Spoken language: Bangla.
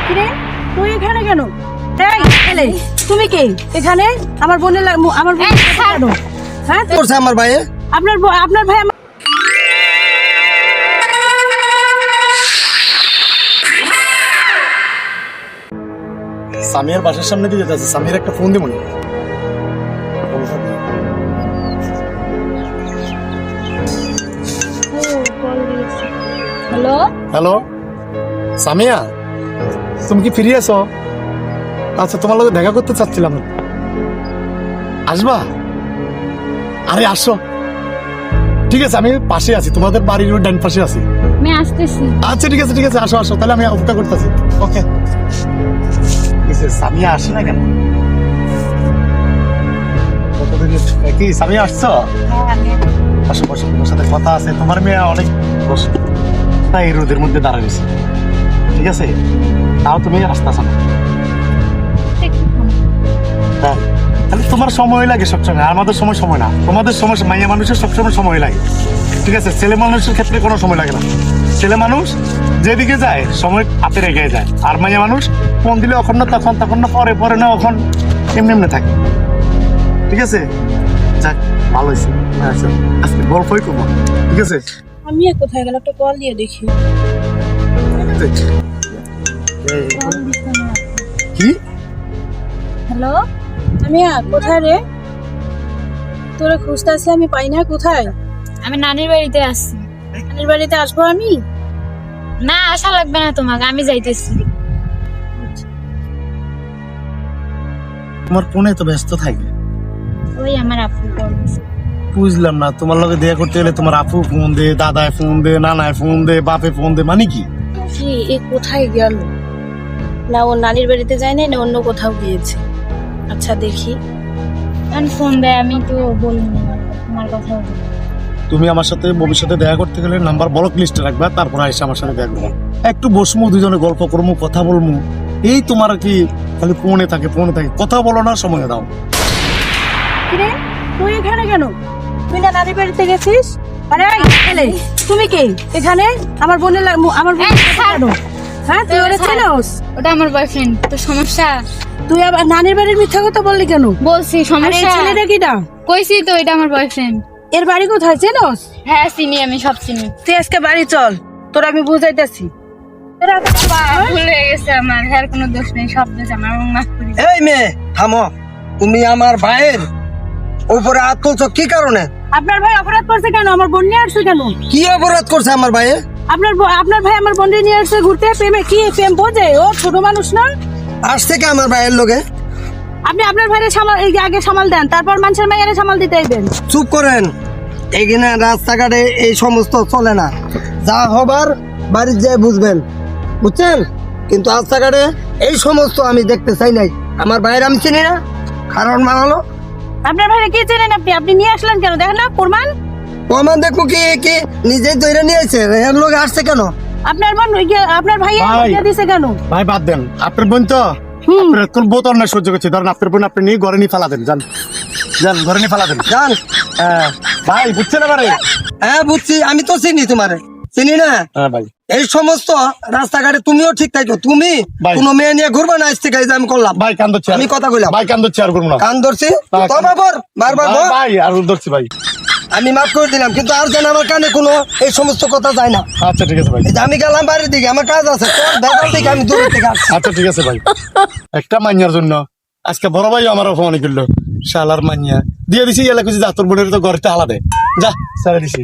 কিরে তুই এখানে কেন? এই এলে তুমি কে এখানে? আমার বোনের আমার বোন কেন? হ্যাঁ করছে আমার ভাই? আপনার ভাই সামিয়ার বাসার সামনে দিয়ে যেতে আছে। সামিয়ার একটা ফোন দিব। হ্যালো হ্যালো সামিয়া, তুমি কি ফিরে আছো? আচ্ছা, তোমার লগে দেখা করতে চাচ্ছিলাম। আসবা? আরে আসো, ঠিক আছে, আমি পাশে আছি, তোমাদের বাড়ির ডান পাশে আছি। আমি আসতেছি। আচ্ছা ঠিক আছে, ঠিক আছে, আসো আসো, তাহলে আমি অপেক্ষা করতেছি। ওকে। সামিয়া আসে না কেন? কি সামিয়া আসছো? বসো বসো, তোমার সাথে কথা আছে। তোমার মেয়ে অনেক বসো, তাই রোদের মধ্যে দাঁড়াইছে, ঠিক আছে? তাও তুমি আসতেছো না। হ্যাঁ, তাহলে তোমার সময় লাগে সবসময়, আমাদের সময় না। তোমাদের সময়, মাইয়া মানুষের সবসময় সময় লাগে, ঠিক আছে? ছেলে মানুষের ক্ষেত্রে কোনো সময় লাগে না। ছেলে মানুষ যেদিকে যায় সময় হাতে রেখে যায়, আর মাইয়া মানুষ ফোন দিলে এখন না তখন, তখন না পরে, পরে না এখন, এমনি এমনি থাকে, ঠিক আছে? যাক, ভালো হয়েছে। আচ্ছা, আজকে গল্পই করবো, ঠিক আছে? আমি কোথায় গেল? একটা কল দিয়ে দেখি। কি? হ্যালো আমি কোথায় রে? তোরে খুঁজতেছি, আমি পাই না। কোথায়? আমি নানির বাড়িতে আসছি। নানির বাড়িতে আসবো আমি? না, আসা লাগবে না তোমাকে, আমি যাইতেছি। তোমার ফোনে তো ব্যস্ত থাকে। ওই আমার আপু call দিছে। বুঝলাম না, তোমার লগে দেখা করতে গেলে তোমার আপু ফোন দে, দাদায় ফোন দে, নানায় ফোন দে, বাপে ফোন দে, মানে কি? কি এ কোথায় গেল? না ও নানির বাড়িতে যায় না, অন্য কোথাও গিয়েছে। আচ্ছা দেখি। আমি ফোন দেয়, আমি তো বলিনি তোমার কথা। তুমি আমার সাথে ভবিষ্যতে দেখা করতে গেলে নাম্বার ব্লক লিস্টে রাখবা, তারপর এসে আমার সাথে দেখা করবো। একটু বসমু, দুজনে গল্প করবো, কথা বলবো। এই তোমার কি খালি ফোনে থাকে, কথা বলো না, সময় দাও। কিরে তুই এখানে কেন? তুই না নানির বাড়িতে গেছিস? আরে এলে তুমি কে এখানে? আমার বোনের আমার বোন কেন? হ্যাঁ তুই ওরে চেনোস? ওটা আমার বয়ফ্রেন্ড। তো সমস্যা? তুই আবার নানির বাড়ির মিথ্যা কথা বললি কেন? বলছি আরে এই সমস্যা। ছেলেটা কি না? কইছি তো এটা আমার বয়ফ্রেন্ড। এর বাড়ি কোথায় চেনোস? হ্যাঁ চিনি, আমি সব চিনি। তুই আজকে বাড়ি চল, তোর আমি বুঝাইতেছি। ভুল হয়ে গেছে আমার, হ্যাঁ কোনো দোষ নেই, সব দোষ আমার, মাফ করি। এই মেয়ে থামো, তুমি আমার ভাইয়ের উপরে হাত তুলছো কি কারণে? আপনার ভাই অপরাধ করছে কেন? আমার বোন নিয়ে আসছে কেন? কি অপরাধ করছে আমার ভাইয়ে? আপনার ভাই আমার বোনকে নিয়ে আসছে ঘুরতে। প্রেম বোঝে? ও ছোট মানুষ না? আসছে কি আমার ভাইয়ের লোকে? আপনি আপনার ভাইয়ের আগে সামাল দেন, তারপর মানুষের মায়ের সামাল দিতে আইবেন। চুপ করেন, এখানে রাস্তাঘাটে এই সমস্ত চলে না। যা হবার বাড়ির যেয়ে বুঝবেন, বুঝছেন? কিন্তু রাস্তাঘাটে এই সমস্ত আমি দেখতে চাই নাই। আমার ভাইয়ের আমি চিনি না, কারণ হলো আপনার ভাইরে কি চেনেন আপনি? আপনি নিয়ে আসলেন কেন? দেখেন না প্রমাণ। প্রমাণ দেখবো কি কি নিজেই ধরে নিয়েছে, এর লোক আসছে কেন? আপনার বোন আপনার ভাই ভাই। দিছে কেন? ভাই বাদ দেন, আপনার বোন তো, আপনার কোন বোতল না সহ্য করছে। ধরেন আপনার বোন আপনি নিয়ে ঘরে নিয়ে ফেলা দেন, যান যান, ঘরে নিয়ে ফেলা দেন। জান, হ্যাঁ ভাই, বুঝছেন এবারে? হ্যাঁ বুঝছি, আমি তো চিনি তোমারে, চিনি না? হ্যাঁ ভাই, এই সমস্ত রাস্তাঘাটে তুমিও ঠিক থাকো। তুমি ভাই। কোনো মেয়ে নিয়ে ঘুরবা না, আজ থেকে এই যে আমি করলাম। ভাই কান ধরছি, আমি কথা কইলাম। ভাই কান ধরছি, আর করবো না। কান ধরছি ভাই, তো বাবর, বারবার বল। ভাই আর ধরছি ভাই। আমি মাফ করে দিলাম, কিন্তু আর যেন আমার কানে কোনো এই সমস্ত কথা যায় না। আচ্ছা ঠিক আছে ভাই। এই যে আমি গেলাম বাড়ির দিকে, আমার কাজ আছে, তোর বেকার দিকে আমি দূরের থেকে আসছি। আচ্ছা ঠিক আছে ভাই। একটা মাইয়ার জন্য আজকে বড় ভাই আমার অপমান করলো। শালার মাইয়া দিয়ে দিছি, এলাকা যা তোর বোনের তো ঘরতে আলাদা, যা ছেড়ে দিছি।